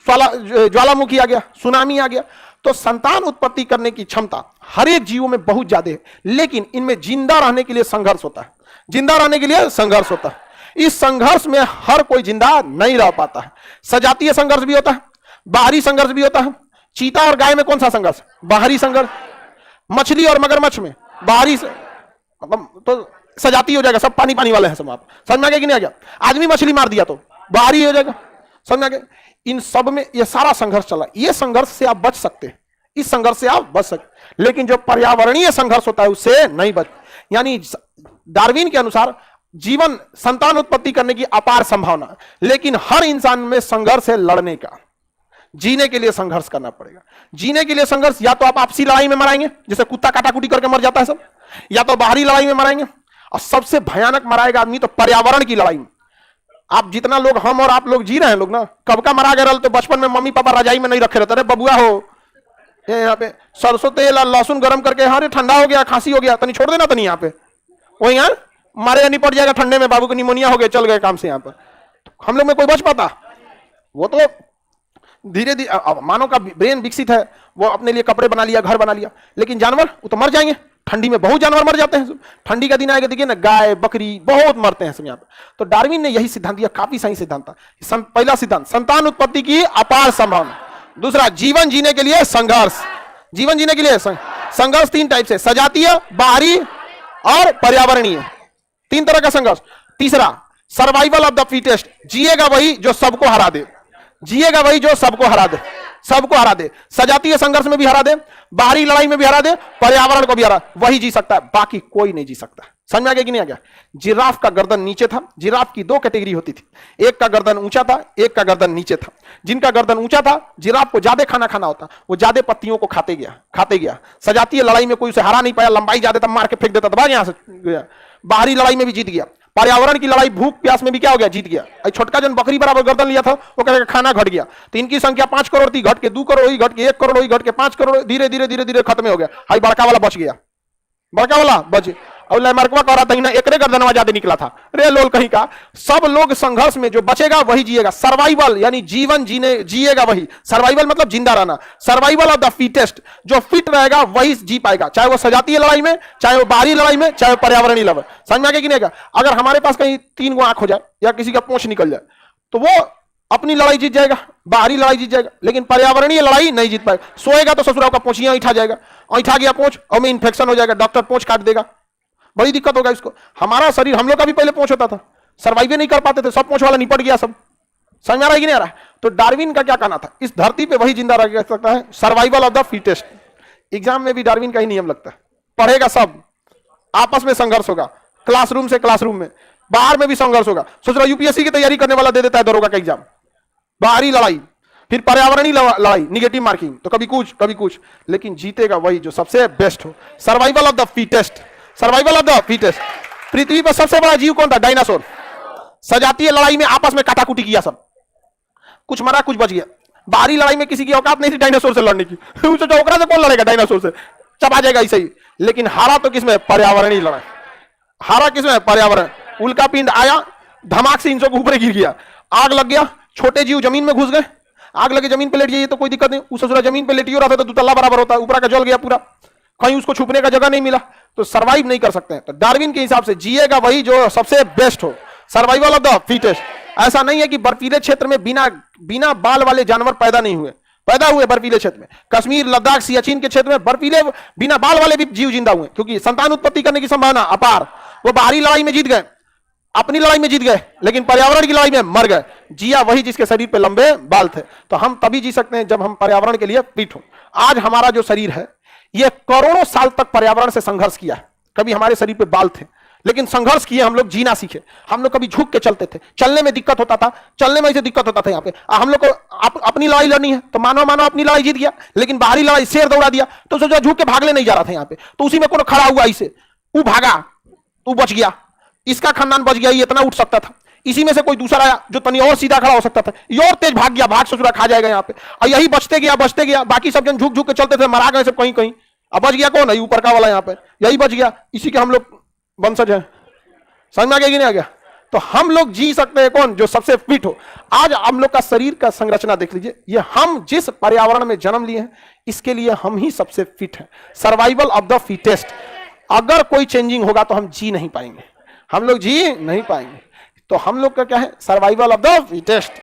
ज्वालामुखी आ गया, सुनामी आ गया। तो संतान उत्पत्ति करने की क्षमता हर एक जीवों में बहुत ज्यादा है, लेकिन इनमें जिंदा रहने के लिए संघर्ष होता है। जिंदा रहने के लिए संघर्ष होता है। इस संघर्ष में हर कोई जिंदा नहीं रह पाता है। सजातीय संघर्ष भी होता है, बाहरी संघर्ष भी होता है। चीता और गाय में कौन सा संघर्ष? बाहरी संघर्ष। मछली और मगरमच्छ में बाहरी तो सजाती हो जाएगा, सब पानी पानी वाले हैं सब। आप समझ में आ गया कि नहीं आ गया? आदमी मछली मार दिया तो बाहरी हो जाएगा। समझ में आ गया? इन सब में ये सारा संघर्ष चला। ये संघर्ष से आप बच सकते हैं, इस संघर्ष से आप बच सकते, लेकिन जो पर्यावरणीय संघर्ष होता है उससे नहीं बच। यानी डार्विन के अनुसार जीवन संतान उत्पत्ति करने की अपार संभावना, लेकिन हर इंसान में संघर्ष है लड़ने का। जीने के लिए संघर्ष करना पड़ेगा। जीने के लिए संघर्ष, या तो आप आपसी लड़ाई में मराएंगे, जैसे कुत्ता काटाकुटी करके मर जाता है सब, या तो बाहरी लड़ाई में मराएंगे, और सबसे भयानक मराएगा आदमी तो पर्यावरण की लड़ाई में। आप जितना लोग, हम और आप लोग जी रहे हैं लोग ना, कब का मरा गए तो बचपन में मम्मी पापा रजाई में नहीं रखे रहते, अरे बबुआ हो यहाँ पे सरसों तेल और लहसुन गर्म करके, हाँ ठंडा हो गया, खांसी हो गया, तनी छोड़ देना, तनी यहाँ पे वही यहाँ मारे नहीं पड़ जाएगा ठंडे में, बाबू को निमोनिया हो गया, चल गए काम से यहाँ पर। हम लोग में कोई बच पाता? वो तो धीरे धीरे मानव का ब्रेन विकसित है, वो अपने लिए कपड़े बना लिया, घर बना लिया, लेकिन जानवर वो तो मर जाएंगे। ठंडी में बहुत जानवर मर जाते हैं। ठंडी का दिन आएगा, देखिए ना, गाय बकरी बहुत मरते हैं सब यहाँ पे। तो डार्विन ने यही सिद्धांत दिया, काफी सही सिद्धांत था। पहला सिद्धांत संतान उत्पत्ति की अपार संभावना। दूसरा जीवन जीने के लिए संघर्ष। जीवन जीने के लिए संघर्ष तीन टाइप से, सजातीय, बाहरी और पर्यावरणीय, तीन तरह का संघर्ष। तीसरा सर्वाइवल ऑफ द फिटेस्ट, जिएगा वही जो सबको हरा दे। जिएगा वही जो सबको हरा दे, सबको हरा दे। सजातीय संघर्ष में भी हरा दे, बाहरी लड़ाई में भी हरा दे, पर्यावरण को भी हरा, वही जी सकता है, बाकी कोई नहीं जी सकता। समझ में आ गया कि नहीं आ गया? जिराफ का गर्दन नीचे था। जिराफ की दो कैटेगरी होती थी, एक का गर्दन ऊंचा था, एक का गर्दन नीचे था। जिनका गर्दन ऊंचा था, जिराफ को ज्यादा खाना खाना होता, वो ज्यादा पत्तियों को खाते गया। सजातीय लड़ाई में कोई उसे हरा नहीं पाया, लंबाई ज्यादा था, मार के फेंक देता, दबा यहां से गया। बाहरी लड़ाई में भी जीत गया। पर्यावरण की लड़ाई, भूख प्यास में भी क्या हो गया? जीत गया। छोटका जन बकरी बराबर गर्दन लिया था, वो कहेगा खाना घट गया, तो इनकी संख्या 5 करोड़ थी, घट के 2 करोड़ हुई, घट के 1 करोड़ हुई, घट के 5 करोड़, धीरे धीरे धीरे धीरे खत्म हो गया। हाई बड़का वाला बच गया, बड़का वाला बच। और लैमरकवा कह रहा था ना, एकरे गर्दनवा ज्यादा निकला था, रे लोल कहीं का। सब लोग संघर्ष में, जो बचेगा वही जिएगा। सर्वाइवल यानी जीवन जिएगा वही। सर्वाइवल मतलब जिंदा रहना। सर्वाइवल ऑफ द फिटेस्ट, जो फिट रहेगा वही जी पाएगा, चाहे वो सजातीय लड़ाई में, चाहे वो बाहरी लड़ाई में, चाहे वो पर्यावरणीय लड़ाई। समझ में आ गया कि नहीं? अगर हमारे पास कहीं 3 गो आंख हो जाए या किसी का पूंछ निकल जाए, तो वो अपनी लड़ाई जीत जाएगा, बाहरी लड़ाई जीत जाएगा, लेकिन पर्यावरणीय लड़ाई नहीं जीत पाएगा। सोएगा तो ससुराल का पूंछिया ऐठा जाएगा, ऐठा गया पूंछ, और में इन्फेक्शन हो जाएगा, डॉक्टर पूंछ काट देगा, बड़ी दिक्कत होगा इसको। हमारा शरीर, हम लोग का भी पहले पूंछ होता था, सर्वाइव नहीं कर पाते थे, सब पूंछ वाला निपट गया सब। समझ में आ रहा है कि नहीं आ रहा है? तो डार्विन का क्या कहना था? इस धरती पे वही जिंदा रह सकता है, survival of the fittest. Exam में भी डार्विन का ही नियम लगता है, पढ़ेगा सब, आपस में संघर्ष होगा, क्लासरूम से क्लासरूम में, बाहर में भी संघर्ष होगा। सोच रहा यूपीएससी की तैयारी करने वाला दे देता है दरोगा का एग्जाम, बाहरी लड़ाई, फिर पर्यावरणीय लड़ाई, निगेटिव मार्किंग, तो कभी कुछ, लेकिन जीतेगा वही जो सबसे बेस्ट हो। Survival of the fittest, survival of the fittest. पृथ्वी पर सबसे बड़ा जीव कौन था? डायनासोर। सजातीय लड़ाई में आपस में काटाकुटी किया सब, कुछ मरा कुछ बच गया। बाहरी लड़ाई में किसी की औकात नहीं थी डायनासोर से लड़ने की, सोचा ओकरा से कौन लड़ेगा, डायनासोर से चबा जाएगा ऐसे ही। लेकिन हारा तो किसमें? पर्यावरणीय लड़ाई। हारा किसमें? पर्यावरण। उल्का पिंड आया, धमाक से इंसों के ऊपर गिर गया, आग लग गया, छोटे जीव जमीन में घुस गए, आग लगे जमीन पे लेट जाइए तो कोई दिक्कत नहीं, उस ससुरा जमीन पे लेटियो रहा था तो 2 तल्ला बराबर होता है, ऊपर का जल गया पूरा, कहीं उसको छुपने का जगह नहीं मिला, तो सर्वाइव नहीं कर सकते हैं। तो डार्विन के हिसाब से जिएगा वही जो सबसे बेस्ट हो, सर्वाइवल ऑफ द फिटेस्ट। ऐसा नहीं है कि बर्फीले क्षेत्र में बिना बाल वाले जानवर पैदा नहीं हुए, पैदा हुए बर्फीले क्षेत्र में। कश्मीर, लद्दाख, सियाचिन के क्षेत्र में बर्फीले बिना बाल वाले भी जीव जिंदा हुए, क्योंकि संतान उत्पत्ति करने की संभावना अपार। वो बाहरी लड़ाई में जीत गए, अपनी लड़ाई में जीत गए, लेकिन पर्यावरण की लड़ाई में मर गए। जिया वही जिसके शरीर पे लंबे बाल थे। तो हम तभी जी सकते हैं जब हम पर्यावरण के लिए फिट हो। आज हमारा जो शरीर है, ये करोड़ों साल तक पर्यावरण से संघर्ष किया है। कभी हमारे शरीर पे बाल थे, लेकिन संघर्ष किए, हम लोग जीना सीखे। हम लोग कभी झुक के चलते थे, चलने में दिक्कत होता था, चलने में ऐसे दिक्कत होता था। यहाँ पे हम लोग को अपनी लड़ाई लड़नी है, तो मानो अपनी लड़ाई जीत गया, लेकिन बाहरी लड़ाई शेर दौड़ा दिया, तो सोचा झुक के भागने नहीं जा रहा था यहाँ पे, तो उसी में कोनो खड़ा हुआ, इसे वो भागा, तू बच गया, इसका खानदान बच गया, ये इतना उठ सकता था। इसी में से कोई दूसरा आया जो तनी और सीधा खड़ा हो सकता था, ये और तेज भाग गया, भाग ससुरा खा जाएगा यहाँ पे। और यही बचते गया, बाकी सब जन झुक झुक के चलते थे, मरा गए सब कहीं कहीं। अब बच गया कौन है? ऊपर का वाला यहाँ पे, यही बच गया, इसी के हम लोग वंशज हैं। समझ में आ गया कि नहीं आ गया? तो हम लोग जी सकते हैं कौन? जो सबसे फिट हो। आज हम लोग का शरीर का संरचना देख लीजिए, ये हम जिस पर्यावरण में जन्म लिए हैं इसके लिए हम ही सबसे फिट हैं। Survival of the fittest. अगर कोई चेंजिंग होगा तो हम जी नहीं पाएंगे, हम लोग जी नहीं पाएंगे। तो हम लोग का क्या है? Survival of the fittest.